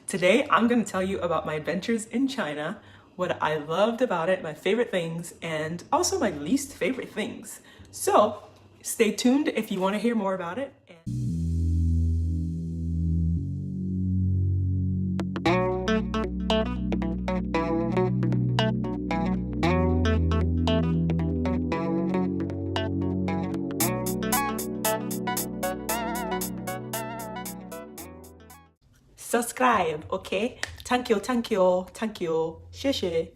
Today, I'm going to tell you about my adventures in China, what I loved about it, my favorite things, and also my least favorite things. So stay tuned if you want to hear more about it. Subscribe, okay? Thank you, thank you, thank you. 谢谢.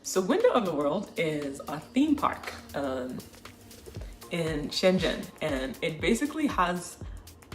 So Window of the World is a theme park in Shenzhen, and it basically has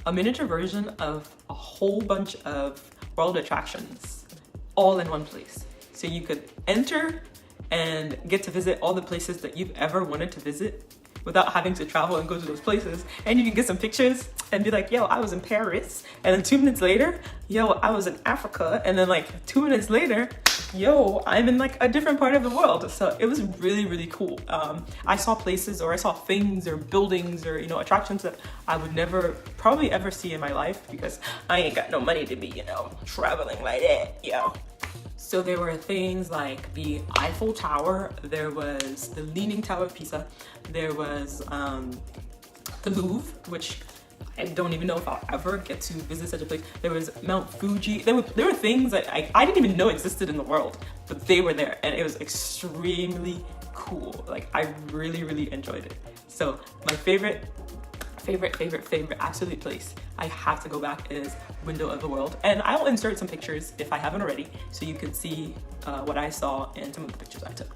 a miniature version of a whole bunch of world attractions all in one place. So you could enter and get to visit all the places that you've ever wanted to visit without having to travel and go to those places. And you can get some pictures and be like, yo, I was in Paris. And then 2 minutes later, yo, I was in Africa. And then like 2 minutes later, yo, I'm in like a different part of the world. So it was really, really cool. I saw places, or I saw things or buildings or, attractions that I would never probably ever see in my life because I ain't got no money to be, traveling like that, yo. So there were things like the Eiffel Tower, there was the Leaning Tower of Pisa, there was the Louvre, which I don't even know if I'll ever get to visit such a place. There was Mount Fuji. There were things that I didn't even know existed in the world, but they were there, and it was extremely cool. Like, I really, really enjoyed it. So my favorite absolute place I have to go back is Window of the World, and I'll insert some pictures if I haven't already so you can see what I saw and some of the pictures I took.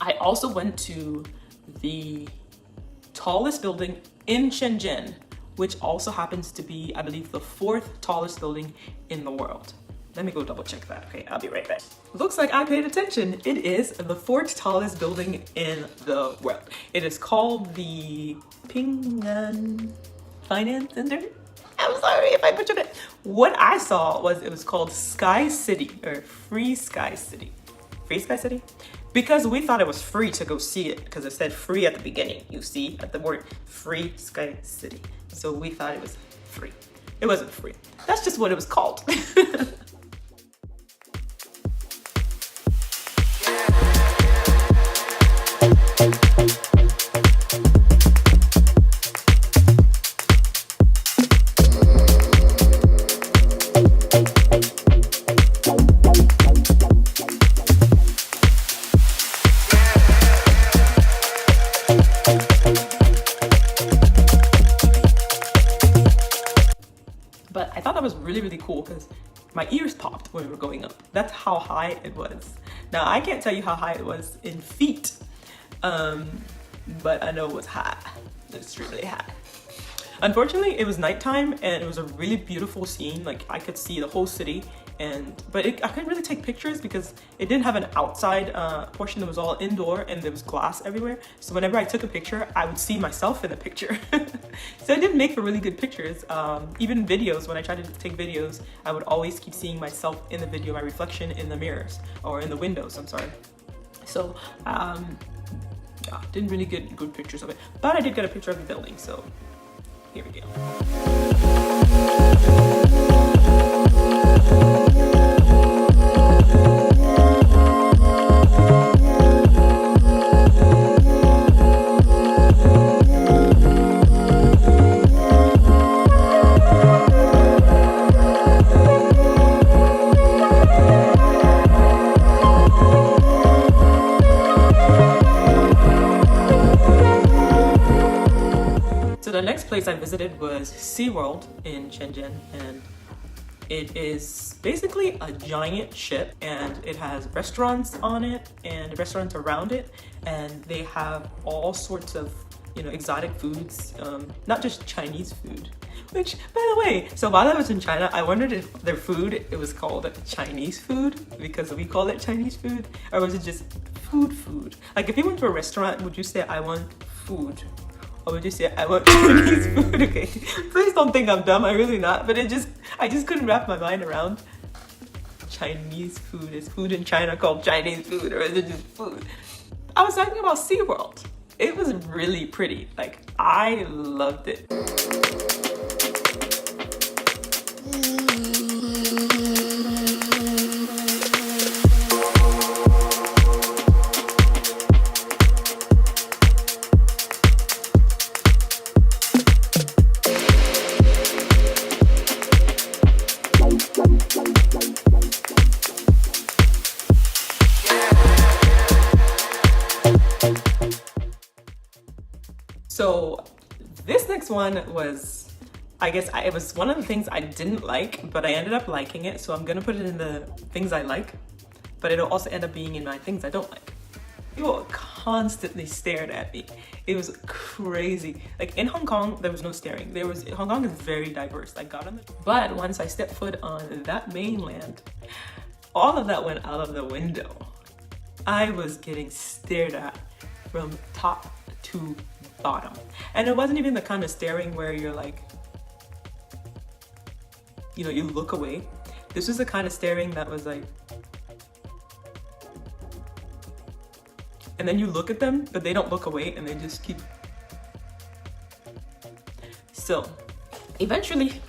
I also went to the tallest building in Shenzhen, which also happens to be, I believe, the 4th tallest building in the world. Let me go double check that. Okay, I'll be right back. Looks like I paid attention. It is the 4th tallest building in the world. It is called the Ping'an Finance Center. I'm sorry if I butchered it. What I saw was it was called Sky City, or Free Sky City. Free Sky City? Because we thought it was free to go see it, because it said free at the beginning. You see at the word Free Sky City. So we thought it was free. It wasn't free. That's just what it was called. But I thought that was really, really cool because my ears popped when we were going up. That's how high it was. Now, I can't tell you how high it was in feet, but I know it was high, extremely high. Unfortunately, it was nighttime and it was a really beautiful scene. Like, I could see the whole city but I couldn't really take pictures because it didn't have an outside portion. That was all indoor, and there was glass everywhere. So whenever I took a picture, I would see myself in the picture. So it didn't make for really good pictures. Even videos, when I tried to take videos, I would always keep seeing myself in the video, my reflection in the mirrors or in the windows, I'm sorry. So yeah, didn't really get good pictures of it, but I did get a picture of the building, so here we go. The next place I visited was SeaWorld in Shenzhen, and it is basically a giant ship, and it has restaurants on it and restaurants around it, and they have all sorts of, you know, exotic foods, not just Chinese food. Which, by the way, so while I was in China, I wondered if their food, it was called Chinese food because we call it Chinese food, or was it just food? Like if you went to a restaurant, would you say I want food? Or would you say I want Chinese food? Okay, please don't think I'm dumb, I'm really not, but I just couldn't wrap my mind around Chinese food. Is food in China called Chinese food, or is it just food? I was talking about SeaWorld. It was really pretty, like I loved it. So this next one was, I guess it was one of the things I didn't like, but I ended up liking it. So I'm gonna put it in the things I like, but it'll also end up being in my things I don't like. People constantly stared at me. It was crazy. Like in Hong Kong, there was no staring. Hong Kong is very diverse. But once I stepped foot on that mainland, all of that went out of the window. I was getting stared at from top to bottom. And it wasn't even the kind of staring where you're like, you know, you look away. This was the kind of staring that was like, and then you look at them, but they don't look away and they just keep. So eventually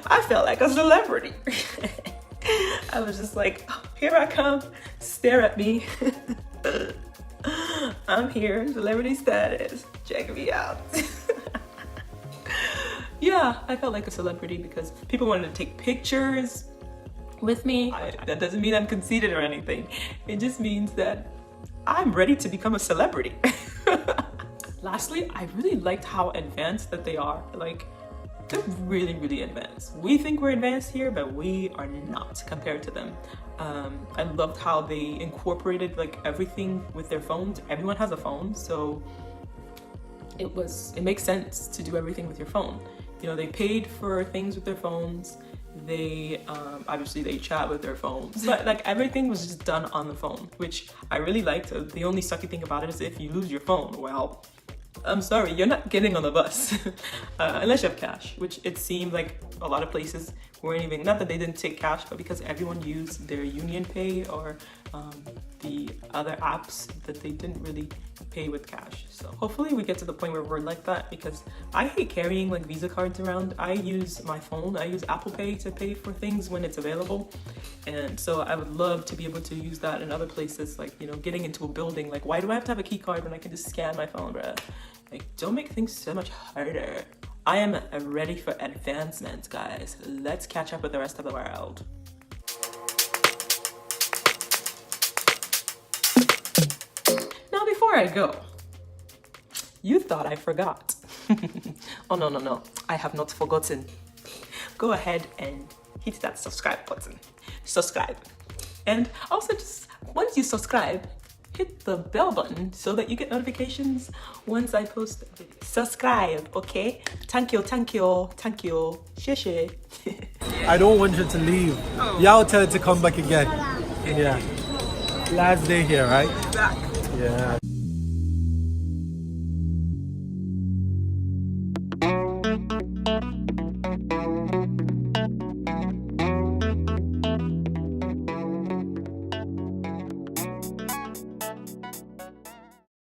I felt like a celebrity. I was just like, oh, here I come, stare at me. I'm here, celebrity status, check me out. Yeah, I felt like a celebrity because people wanted to take pictures with me. That doesn't mean I'm conceited or anything. It just means that I'm ready to become a celebrity. Lastly, I really liked how advanced that they are. Like, they're really, really advanced. We think we're advanced here, but we are not compared to them. I loved how they incorporated like everything with their phones. Everyone has a phone, so it makes sense to do everything with your phone. You know, they paid for things with their phones. They obviously they chat with their phones, but like everything was just done on the phone, which I really liked. The only sucky thing about it is if you lose your phone, well, I'm sorry, you're not getting on the bus unless you have cash, which it seemed like a lot of places weren't even, not that they didn't take cash, but because everyone used their Union Pay or the other apps that they didn't really pay with cash. So hopefully we get to the point where we're like that, because I hate carrying like Visa cards around. I use my phone, I use Apple Pay to pay for things when it's available. And so I would love to be able to use that in other places, like, you know, getting into a building. Like, why do I have to have a key card when I can just scan my phone, bruh? Like, don't make things so much harder. I am ready for advancements, guys. Let's catch up with the rest of the world. Now, before I go, you thought I forgot. Oh, no, no, no. I have not forgotten. Go ahead and hit that subscribe button. Subscribe. And also, just once you subscribe, hit the bell button so that you get notifications once I post a video. Subscribe, okay? Thank you, thank you, thank you. Sheshe. I don't want you to leave. Y'all tell her to come back again. Yeah. Last day here, right? Back. Yeah.